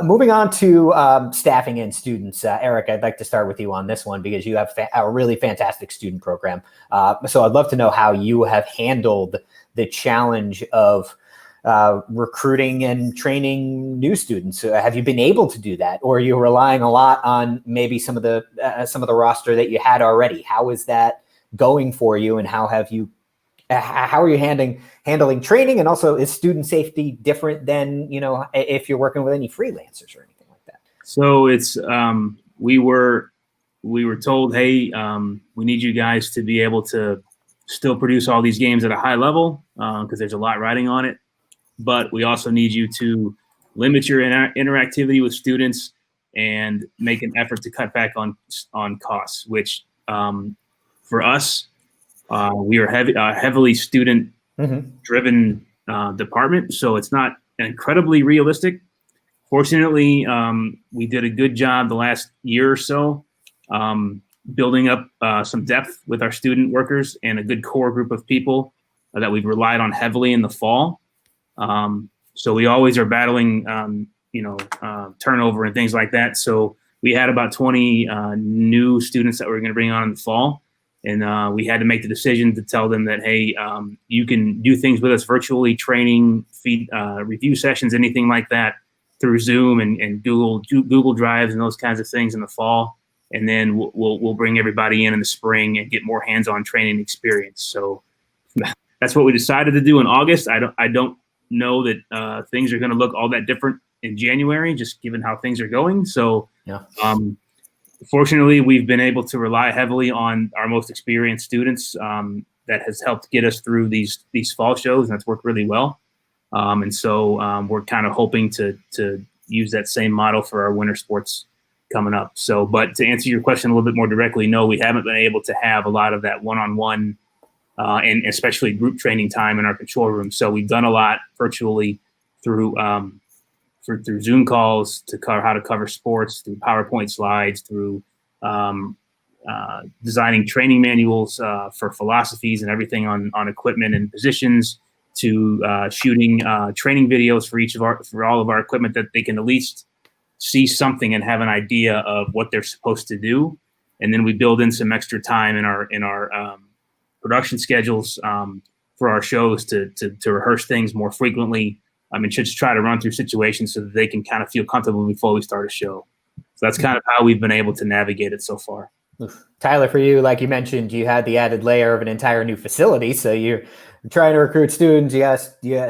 Moving on to staffing and students, Eric, I'd like to start with you on this one because you have a really fantastic student program. So I'd love to know how you have handled the challenge of recruiting and training new students. Have you been able to do that, or are you relying a lot on maybe some of the roster that you had already? How is that going for you, and how are you handling training, and also is student safety different than, if you're working with any freelancers or anything like that? So it's we were told, hey, we need you guys to be able to still produce all these games at a high level because there's a lot riding on it, but we also need you to limit your interactivity with students and make an effort to cut back on costs, which for us, we are heavily student-driven department, so it's not incredibly realistic. Fortunately, we did a good job the last year or so building up some depth with our student workers and a good core group of people that we've relied on heavily in the fall. So we always are battling, turnover and things like that. So we had about 20 new students that we were going to bring on in the fall. And we had to make the decision to tell them that, hey, you can do things with us virtually, training, review sessions, anything like that through Zoom and Google Drives and those kinds of things in the fall. And then we'll bring everybody in the spring and get more hands-on training experience. So that's what we decided to do in August. I don't know that things are going to look all that different in January, just given how things are going. So yeah. Fortunately, we've been able to rely heavily on our most experienced students. That has helped get us through these fall shows, and that's worked really well. And so we're kind of hoping to use that same model for our winter sports coming up. So, but to answer your question a little bit more directly, no, we haven't been able to have a lot of that one-on-one and especially group training time in our control room. So we've done a lot virtually through Zoom calls to cover how to cover sports, through PowerPoint slides, through designing training manuals for philosophies and everything on equipment and positions, to shooting training videos for all of our equipment that they can at least see something and have an idea of what they're supposed to do. And then we build in some extra time in our production schedules for our shows to rehearse things more frequently. I mean, just try to run through situations so that they can kind of feel comfortable before we start a show. So that's kind of how we've been able to navigate it so far. Tyler, for you, like you mentioned, you had the added layer of an entire new facility. So you're trying to recruit students, you got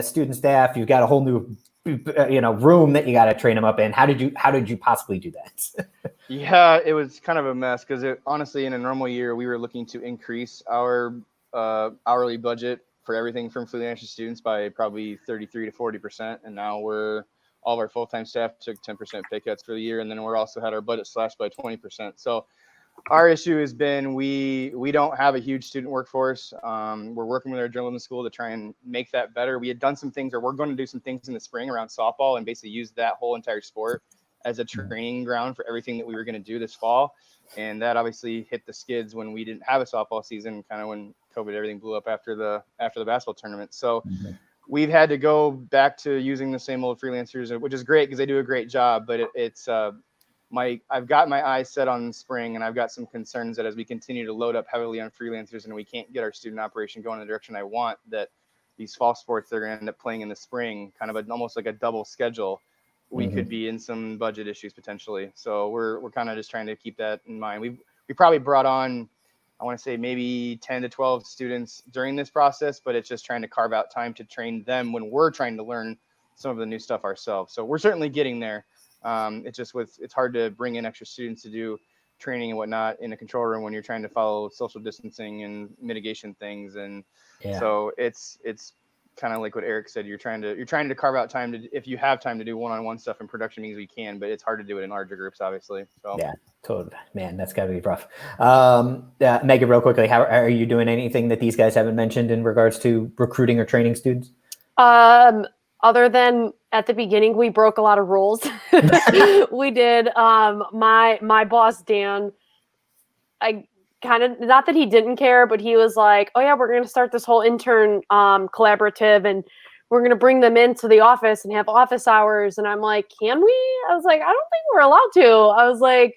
student staff, you've got a whole new room that you got to train them up in. How did you possibly do that? Yeah, it was kind of a mess because honestly, in a normal year, we were looking to increase our hourly budget for everything from freelance students by probably 33 to 40%. And now all of our full-time staff took 10% pay cuts for the year. And then we're also had our budget slashed by 20%. So our issue has been, we don't have a huge student workforce. We're working with our journalism school to try and make that better. We had done some things, or we're going to do some things in the spring around softball and basically use that whole entire sport as a training ground for everything that we were going to do this fall. And that obviously hit the skids when we didn't have a softball season, kind of when COVID, everything blew up after the basketball tournament. So we've had to go back to using the same old freelancers, which is great because they do a great job. But I've got my eyes set on spring, and I've got some concerns that as we continue to load up heavily on freelancers and we can't get our student operation going in the direction I want, that these fall sports they're going to end up playing in the spring, kind of almost like a double schedule. We could be in some budget issues potentially. So we're kind of just trying to keep that in mind. We probably brought on, I want to say maybe 10 to 12 students during this process, but it's just trying to carve out time to train them when we're trying to learn some of the new stuff ourselves. So we're certainly getting there. It's hard to bring in extra students to do training and whatnot in a control room when you're trying to follow social distancing and mitigation things. And so it's kind of like what Eric said, you're trying to carve out time to, if you have time to do one-on-one stuff in production meetings, we can, but it's hard to do it in larger groups, obviously. So yeah, totally, man, that's gotta be rough. Megan, real quickly, how are you doing anything that these guys haven't mentioned in regards to recruiting or training students? Other than at the beginning, we broke a lot of rules. We did. My boss, Dan, I kind of, not that he didn't care, but he was like, oh yeah, we're going to start this whole intern collaborative, and we're going to bring them into the office and have office hours. And I'm like, can we? I was like, I don't think we're allowed to. I was like,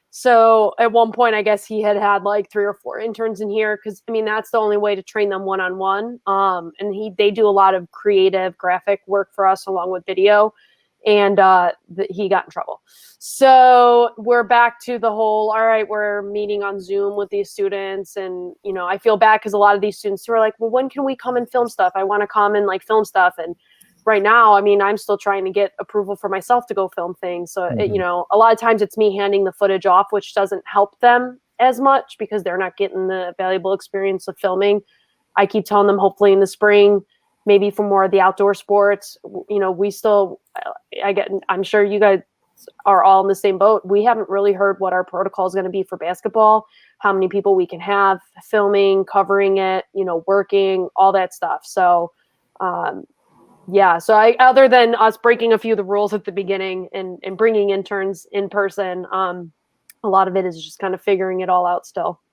so at one point, I guess he had like 3 or 4 interns in here. Cause I mean, that's the only way to train them one-on-one. And they do a lot of creative graphic work for us along with video. And he got in trouble. So we're back to the whole, all right, we're meeting on Zoom with these students. And, you know, I feel bad because a lot of these students who are like, well, when can we come and film stuff? I want to come and like film stuff. And right now, I mean, I'm still trying to get approval for myself to go film things. So, you know, a lot of times it's me handing the footage off, which doesn't help them as much because they're not getting the valuable experience of filming. I keep telling them hopefully in the spring, maybe for more of the outdoor sports, you know, I'm sure you guys are all in the same boat. We haven't really heard what our protocol is going to be for basketball, how many people we can have filming, covering it, you know, working, all that stuff. So, yeah. So other than us breaking a few of the rules at the beginning and bringing interns in person, a lot of it is just kind of figuring it all out still.